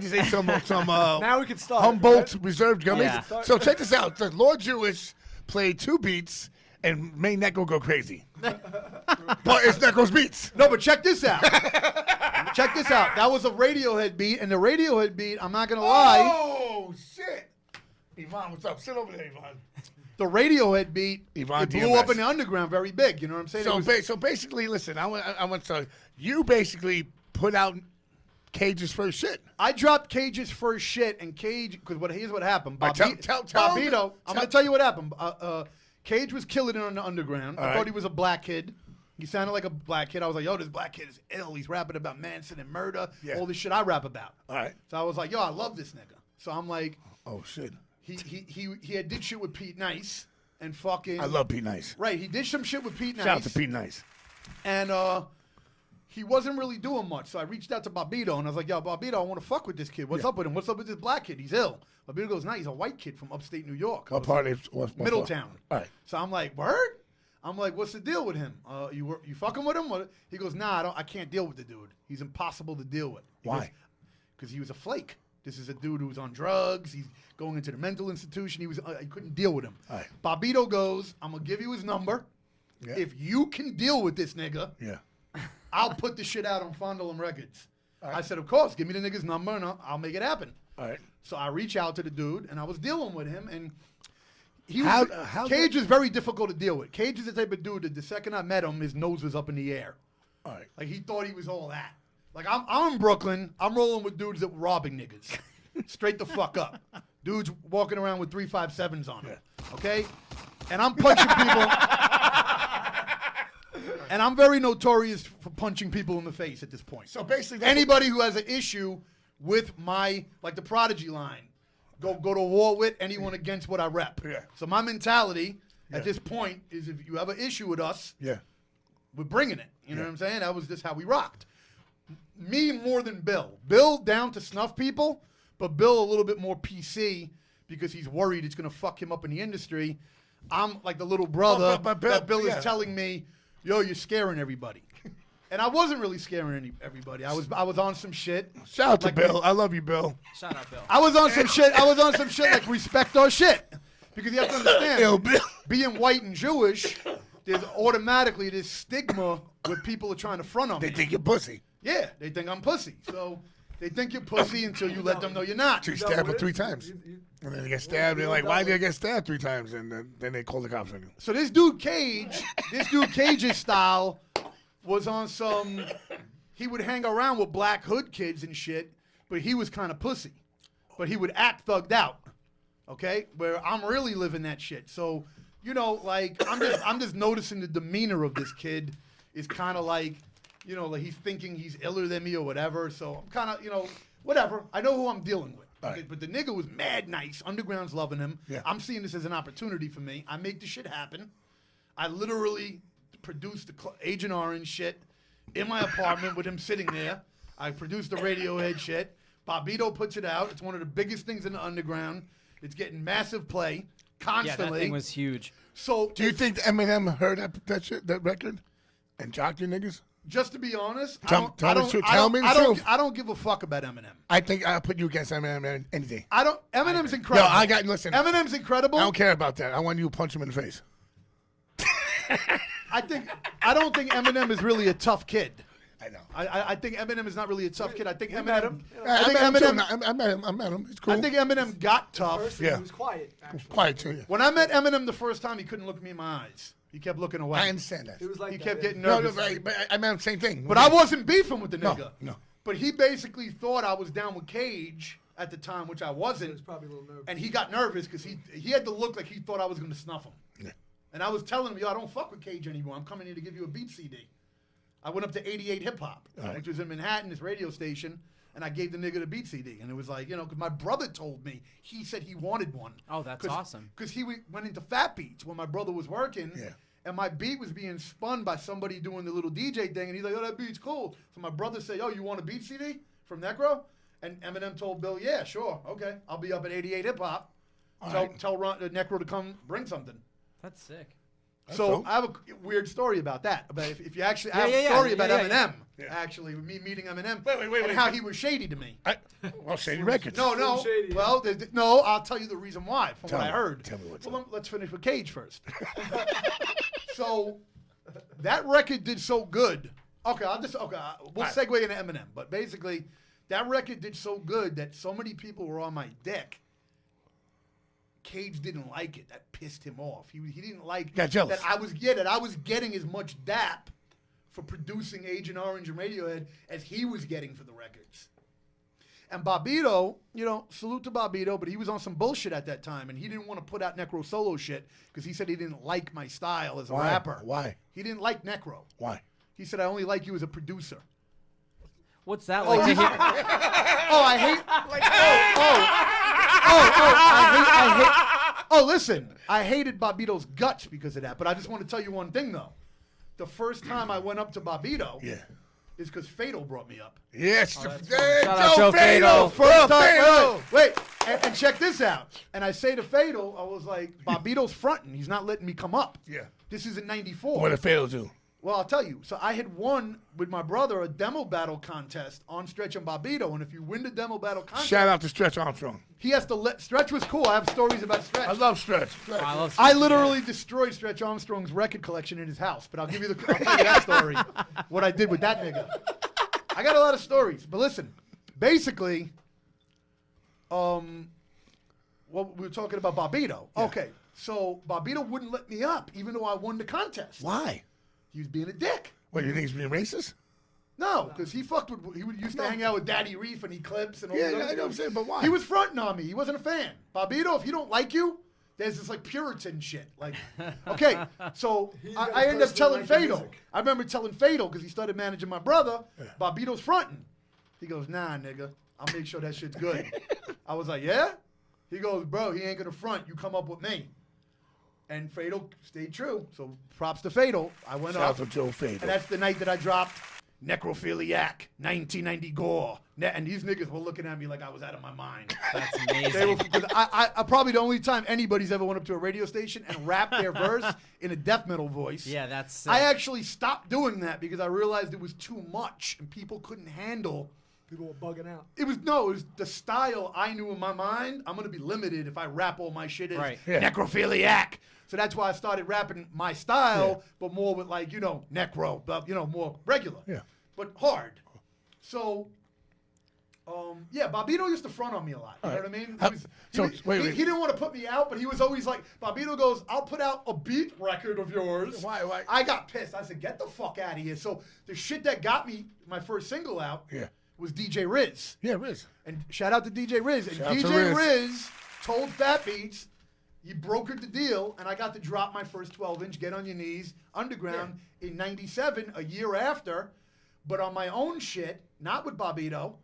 Just ate some now we can start. Humboldt reserved gummies. Yeah. So check this out. The Lord Jewish played 2 beats and made Necro go crazy. But it's Necro's beats. No, but check this out. Check this out. That was a Radiohead beat, and the Radiohead beat, I'm not going to lie. Oh, shit. Yvonne, what's up? Sit over there, Yvonne. The Radiohead beat, Yvonne it blew DMS. up in the underground very big. You know what I'm saying? So basically, listen, I want to. You basically put out Cage's first shit. I dropped Cage's first shit, and Cage, because here's what happened. Right, tell Bobito, I'm going to tell you what happened. Cage was killing it on the underground. I thought he was a black kid. He sounded like a black kid. I was like, yo, this black kid is ill. He's rapping about Manson and murder, all this shit I rap about. All right. So I was like, yo, I love this nigga. So I'm like, oh, shit. He had did shit with Pete Nice and fucking. I love Pete Nice. Right, he did some shit with Pete Nice. Shout out to Pete Nice. And he wasn't really doing much. So I reached out to Bobito and I was like, yo, Bobito, I want to fuck with this kid. What's up with him? What's up with this black kid? He's ill. Bobito goes, nah, he's a white kid from upstate New York. What part of Middletown. All right. So I'm like, word? I'm like, what's the deal with him? You fucking with him? He goes, nah, I can't deal with the dude. He's impossible to deal with. Why? Because he was a flake. This is a dude who was on drugs. He's going into the mental institution. I couldn't deal with him. All right. Bobito goes, I'm going to give you his number. Yeah. If you can deal with this nigga, Yeah. I'll put the shit out on Fondle Records. Right. I said, of course, give me the nigga's number and I'll make it happen. All right. So I reach out to the dude and I was dealing with him and Cage is very difficult to deal with. Cage is the type of dude that the second I met him, his nose was up in the air. All right. Like he thought he was all that. Like I'm in Brooklyn. I'm rolling with dudes that were robbing niggas. Straight the fuck up. Dudes walking around with 357s on them. Yeah. Okay? And I'm punching people. And I'm very notorious for punching people in the face at this point. So basically, anybody who has an issue with like the Prodigy line, go to war with anyone against what I rep. Yeah. So my mentality at this point is if you have an issue with us, we're bringing it. You know what I'm saying? That was just how we rocked. Me more than Bill. Bill down to snuff people, but Bill a little bit more PC because he's worried it's going to fuck him up in the industry. I'm like the little brother that Bill is telling me, yo, you're scaring everybody. And I wasn't really scaring everybody. I was on some shit. Shout out to Bill. I love you, Bill. Shout out, Bill. I was on some shit. Like respect our shit. Because you have to understand, Yo, Bill. being white and Jewish, there's automatically this stigma where people are trying to front on me. They think you're pussy. Yeah, they think I'm pussy. So they think you're pussy until you let them know you're not. You stabbed her 3 times. And then they get stabbed. They're like, why did I get stabbed 3 times? And then they call the cops on you. So this dude Cage's style was on some, he would hang around with black hood kids and shit, but he was kind of pussy. But he would act thugged out, okay? Where I'm really living that shit. So, you know, like, I'm just noticing the demeanor of this kid is kind of like, you know, like he's thinking he's iller than me or whatever. So I'm kind of, you know, whatever. I know who I'm dealing with. Okay? But the nigga was mad nice. Underground's loving him. Yeah. I'm seeing this as an opportunity for me. I make the shit happen. I literally produced the Agent Orange shit in my apartment with him sitting there. I produced the Radiohead shit. Bobito puts it out. It's one of the biggest things in the underground. It's getting massive play constantly. Yeah, that thing was huge. So do you think Eminem heard that record and jocked you niggas? Just to be honest, I don't give a fuck about Eminem. I think I'll put you against Eminem any day. Eminem's incredible. Yo, listen. Eminem's incredible. I don't care about that. I want you to punch him in the face. I don't think Eminem is really a tough kid. I know. I think Eminem is not really a tough kid. I think Eminem. I met him. He's cool. I think Eminem got tough. He was quiet. Actually. Quiet too. Yeah. When I met Eminem the first time, he couldn't look me in my eyes. He kept looking away. I understand that. He was like he kept getting nervous. No, but I meant the same thing. But I wasn't beefing with the nigga. No. But he basically thought I was down with Cage at the time, which I wasn't. He was probably a little nervous. And he got nervous because he had to look like he thought I was going to snuff him. Yeah. And I was telling him, yo, I don't fuck with Cage anymore. I'm coming here to give you a beat CD. I went up to 88 Hip Hop, which was in Manhattan, this radio station, and I gave the nigga the beat CD. And it was like, you know, because my brother told me, he said he wanted one. Oh, that's awesome. Because he went into Fat Beats when my brother was working. Yeah. And my beat was being spun by somebody doing the little DJ thing. And he's like, oh, that beat's cool. So my brother said, yo, you want a beat CD from Necro? And Eminem told Bill, yeah, sure. Okay. I'll be up at 88 Hip Hop. Tell Necro to come bring something. That's sick. So I have a weird story about that. About if you actually, I have a story about Eminem. Actually, with me meeting Eminem, and how he was shady to me. Well, Shady Records. No. Shady. Well, no. I'll tell you the reason why. From what I heard. Tell me what's well, let's finish with Cage first. So that record did so good. Okay, we'll segue into Eminem, but basically, that record did so good that so many people were on my dick. Cage didn't like it. That pissed him off. He didn't like Got jealous. that I was getting as much dap for producing Agent Orange and Radiohead as he was getting for the records. And Bobbito, salute to Bobbito, but he was on some bullshit at that time, and he didn't want to put out Necro solo shit because he said he didn't like my style as a rapper. Why? He didn't like Necro. Why? He said, I only like you as a producer. What's that like to hear? I hate. Listen, I hated Bobbito's guts because of that. But I just want to tell you one thing though. The first time I went up to Bobbito, is because Fatal brought me up. Yes, Shout out Joe Fatal. First time, wait, and check this out. And I say to Fatal, I was like, Bobbito's fronting. He's not letting me come up. Yeah. This is in '94. What did Fatal do? Well, I'll tell you. So I had won with my brother a demo battle contest on Stretch and Bobbito, and if you win the demo battle contest, Shout out to Stretch Armstrong. he has to let Stretch was cool. I have stories about Stretch. I love Stretch. I literally destroyed Stretch Armstrong's record collection in his house, but I'll tell you that story. What I did with that nigga. I got a lot of stories, but listen. Basically, what we were talking about Bobbito. Yeah. Okay, so Bobbito wouldn't let me up, even though I won the contest. Why? He was being a dick. What, you think he's being racist? No, because he used to hang out with Daddy Reef and Eclipse and all that. Yeah, I know what I'm saying, but why? He was fronting on me. He wasn't a fan. Bobbito, if he don't like you, there's this like Puritan shit. Like, okay, so I ended up telling Fatal. I remember telling Fatal because he started managing my brother. Bobbito's fronting. He goes, nah, nigga, I'll make sure that shit's good. I was like, yeah? He goes, bro, he ain't gonna front. You come up with me. And Fatal stayed true. So props to Fatal. I went Shout up. out to Joe Fatal. And that's the night that I dropped Necrophiliac, 1990 Gore. And these niggas were looking at me like I was out of my mind. That's amazing. I probably the only time anybody's ever went up to a radio station and rapped their verse in a death metal voice. Yeah, that's. I actually stopped doing that because I realized it was too much and people couldn't handle. People were bugging out. It was the style I knew in my mind. I'm going to be limited if I rap all my shit as necrophiliac. So that's why I started rapping my style, but more with like, necro, but, more regular. Yeah. But hard. So, Bobbito used to front on me a lot. You know what I mean? He didn't want to put me out, but he was always like, Bobbito goes, I'll put out a beat record of yours. Why? I got pissed. I said, get the fuck out of here. So the shit that got me my first single out was DJ Riz. Yeah, Riz. And shout out to DJ Riz. And Shout out to DJ Riz. Riz told Fat Beats, you brokered the deal, and I got to drop my first 12-inch, Get on Your Knees, Underground, in 97, a year after, but on my own shit, not with Bobbito,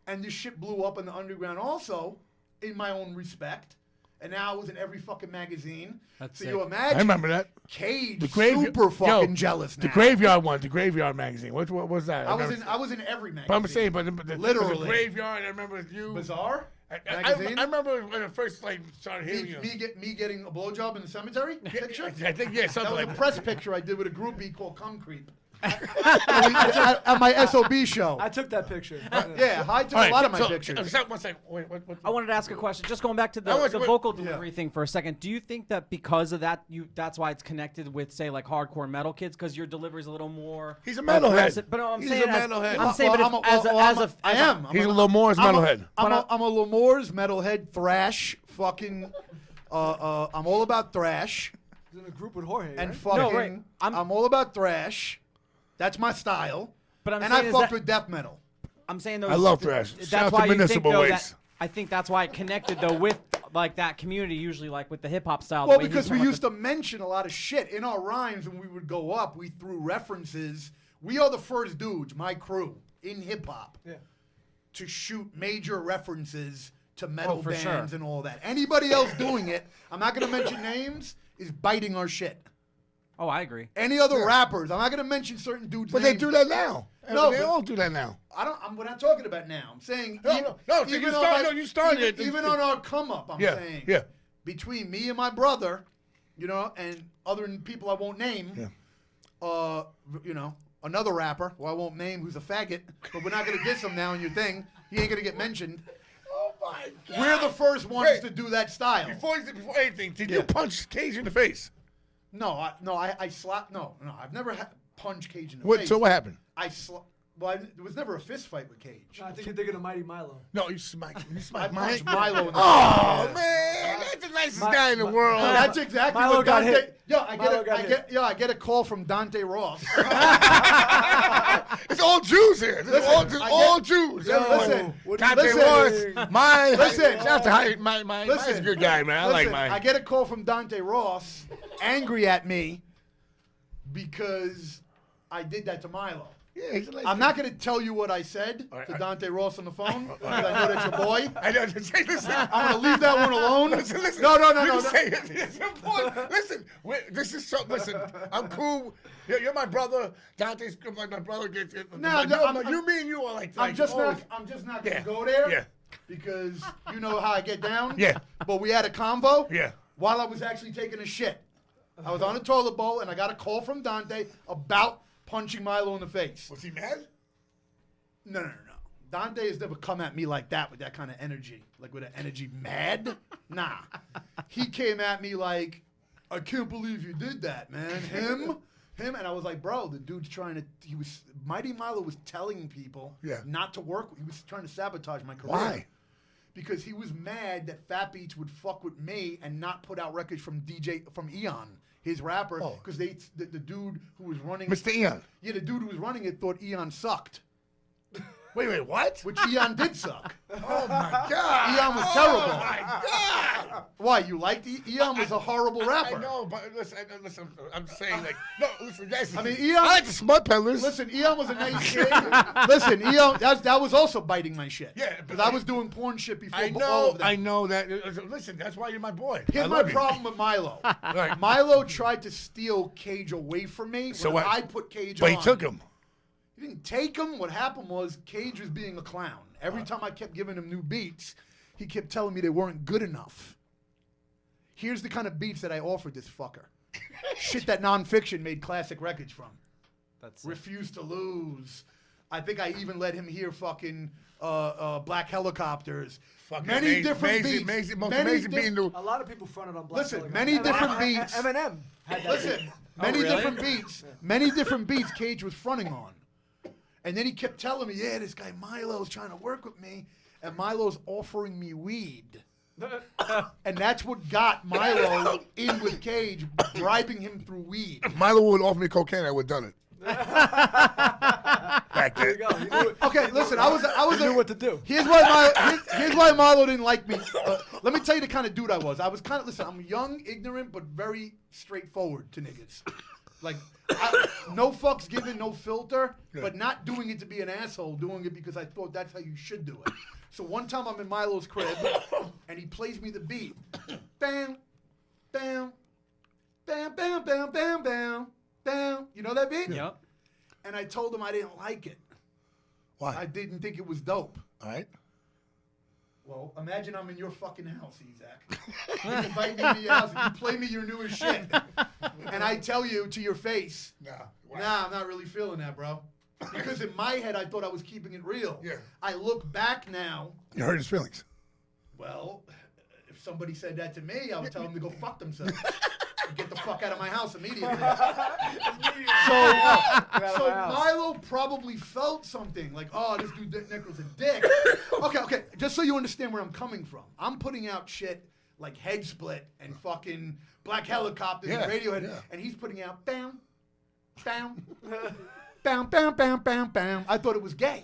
and this shit blew up in the Underground also, in my own respect, and now it was in every fucking magazine. That's so sick. you imagine. I remember that. Cage, super fucking jealous now. The Graveyard one, the Graveyard magazine. What was that? I was in every magazine. But I'm saying, but Literally. it was a Graveyard. I remember you. Bizarre? I remember when I first started hearing you. Me getting a blowjob in the cemetery picture? I think, That something was like a press picture I did with a groupie called Cum Creep. At my SOB show. I took that picture. Yeah, I took a lot of my pictures. One second. Wait, what? I wanted to ask a question. Just going back to the vocal delivery thing for a second. Do you think that because of that, that's why it's connected with, say, like hardcore metal kids? Because your delivery is a little more. He's a metalhead. aggressive? But no, I'm He's saying a metalhead. I'm saying, I am. He's a Lamore's metalhead. I'm a Lamore's metalhead thrash. Fucking. I'm all about thrash. He's in a group with Jorge. And right? fucking. No, right. I'm all about thrash. That's my style. But and I fucked with death metal. I'm saying I love thrash. Shout That's out why to you think Municipal though Waste. that I think that's why it connected though with like that community usually like with the hip hop style. Well, because we used to mention a lot of shit in our rhymes when we would go up. We threw references. We are the first dudes, my crew, in hip hop, to shoot major references to metal bands and all that. Anybody else doing it, I'm not going to mention names, is biting our shit. Oh, I agree. Any other rappers, I'm not going to mention certain dudes' But names. they do that now. No, they but- all do that now. We're not talking about now. I'm saying No, you started it. even on our come up. I'm saying Yeah. between me and my brother, you know, and other than people I won't name, Yeah. you know, another rapper who I won't name who's a faggot, but we're not gonna diss him now in your thing. He ain't gonna get mentioned. Oh my God. We're the first ones Wait. to do that style. Before anything, did you punch Cage in the face? No, I slapped. No, I've never punched Cage in the What? face. So what happened? Well, there was never a fist fight with Cage. I think you're thinking of Mighty Milo. No, you smacked I Mike. punched Milo in the Oh face. man, that's the nicest guy in the world. That's exactly Milo what got Dante. hit. Yo, Milo got hit. I get a call from Dante Ross. It's all Jews here. This is all, Listen, all Jews. Yo, Everyone. listen, Dante listen. Ross, mine. Listen. Shout out to mine. Mine's a good guy, man. I like mine. I get a call from Dante Ross, angry at me because I did that to Milo. Yeah, he's a nice I'm guy. not going to tell you what I said All right, to all Dante Ross on the phone because I know that's your boy. I know. Say, listen. I'm going to leave that one alone. Listen. No. You can say it. It's important. Listen, this is so. Listen, I'm cool. You're my brother. Dante's my brother. You mean you are like. I'm just always- not going to Yeah. go there. Yeah. Because you know how I get down. Yeah. But we had a convo. Yeah. While I was actually taking a shit. I was on a toilet bowl and I got a call from Dante about punching Milo in the face. Was he mad? No. Dante has never come at me like that with that kind of energy. Like with an energy mad. Nah. He came at me like, I can't believe you did that, man. Him. And I was like, bro, the dude's Mighty Milo was telling people not to work. He was trying to sabotage my career. Why? Because he was mad that Fat Beats would fuck with me and not put out records from Eon, his rapper, because the dude who was running Mr. Eon. Yeah, the dude who was running it thought Eon sucked. Wait, what? Which Eon did suck. Oh my God! Eon was terrible. Oh my God! Why, you liked Eon was a horrible rapper. I know, but listen, I'm saying like, no, listen, guys. I mean, Eon. I like the smut peddlers. Listen, Eon was a nice kid. Listen, Eon, that was also biting my shit. Yeah, because I was doing porn shit before I all of know, that. I know that. Listen, that's why you're my boy. Here's my problem with Milo. Right. Milo tried to steal Cage away from me when I put Cage but on. he took him. He didn't take him. What happened was Cage was being a clown. Every time I kept giving him new beats, he kept telling me they weren't good enough. Here's the kind of beats that I offered this fucker. Shit that nonfiction made classic records from. That's Refuse to Lose. I think I even let him hear fucking Black Helicopters. Fucking many different beats. Most amazing beat in the. A lot of people fronted on Black Listen, Helicopter. many different beats. Eminem had that. Listen, many different beats Cage was fronting on. And then he kept telling me, yeah, this guy Milo's trying to work with me, and Milo's offering me weed. And that's what got Milo in with Cage, bribing him through weed. If Milo would offer me cocaine, I would have done it. Back There then. you go. You knew it. Okay, listen, I was You knew what to do. Here's why Milo didn't like me. Let me tell you the kind of dude I was. I was kind of, listen, I'm young, ignorant, but very straightforward to niggas. Like, no fucks given, no filter, but not doing it to be an asshole, doing it because I thought that's how you should do it. So one time I'm in Milo's crib, and he plays me the beat. Bam, bam, bam, bam, bam, bam, bam, bam. You know that beat? Yep. And I told him I didn't like it. Why? I didn't think it was dope. All right. Well, imagine I'm in your fucking house, Ezak. You invite me to your house and you play me your newest shit. And I tell you to your face, nah, I'm not really feeling that, bro. Because in my head, I thought I was keeping it real. Yeah. I look back now, You hurt his feelings. well, if somebody said that to me, I would tell them to go fuck themselves. Get the fuck out of my house immediately. So Milo probably felt something like, oh, this dude Necro's a dick. Okay, just so you understand where I'm coming from. I'm putting out shit like Head Split and fucking Black Helicopters and Radiohead, and he's putting out bam, bam, bam, bam, bam, bam, bam. I thought it was gay.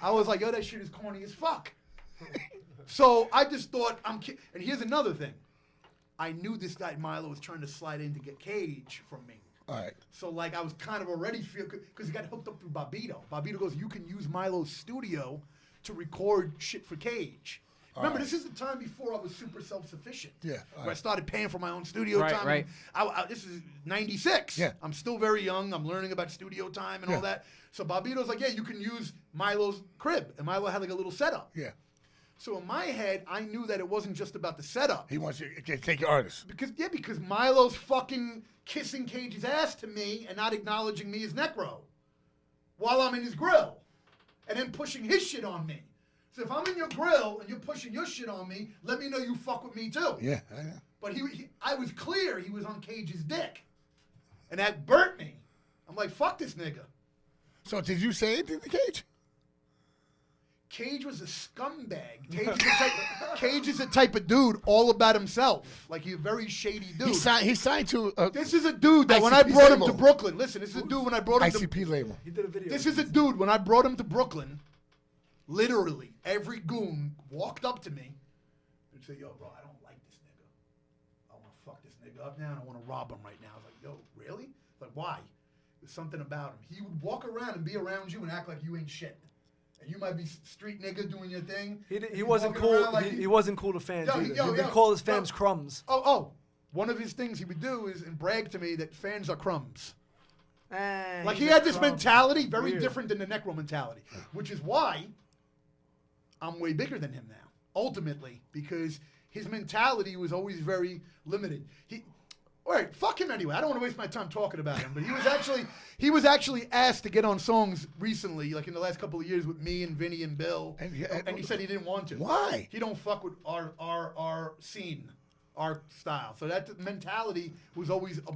I was like, yo, that shit is corny as fuck. So I just thought, and here's another thing. I knew this guy Milo was trying to slide in to get Cage from me. All right. So like I was kind of already because he got hooked up through Bobito. Bobito goes, you can use Milo's studio to record shit for Cage. Remember, this is the time before I was super self-sufficient. Yeah. Where I started paying for my own studio time. Right. This is 96. Yeah. I'm still very young. I'm learning about studio time and all that. So Bobito's like, yeah, you can use Milo's crib. And Milo had like a little setup. Yeah. So in my head, I knew that it wasn't just about the setup. He wants you to take your artist. Because Milo's fucking kissing Cage's ass to me and not acknowledging me as Necro while I'm in his grill, and then pushing his shit on me. So if I'm in your grill and you're pushing your shit on me, let me know you fuck with me too. Yeah, I know. But I was clear he was on Cage's dick, and that burnt me. I'm like, fuck this nigga. So did you say anything to Cage? Cage was a scumbag. Cage is a type of dude all about himself. Like, he's a very shady dude. He signed to this is a dude that ICP when I brought him label. to Brooklyn, listen, this is a dude when I brought him ICP label. He did a video. This is a dude when I brought him to Brooklyn, literally, every goon walked up to me and said, yo, bro, I don't like this nigga. I want to fuck this nigga up now and I want to rob him right now. I was like, yo, really? Like, why? There's something about him. He would walk around and be around you and act like you ain't shit. And you might be street nigga doing your thing. He wasn't cool. Like he wasn't cool to fans either. He would call his fans crumbs. Oh. One of his things he would do is and brag to me that fans are crumbs. Like, he had this mentality very different than the Necro mentality, which is why I'm way bigger than him now, ultimately, because his mentality was always very limited. All right, fuck him anyway. I don't want to waste my time talking about him, but he was actually asked to get on songs recently, like in the last couple of years, with me and Vinny and Bill, and he said he didn't want to. Why? He don't fuck with our scene, our style. So that mentality was always a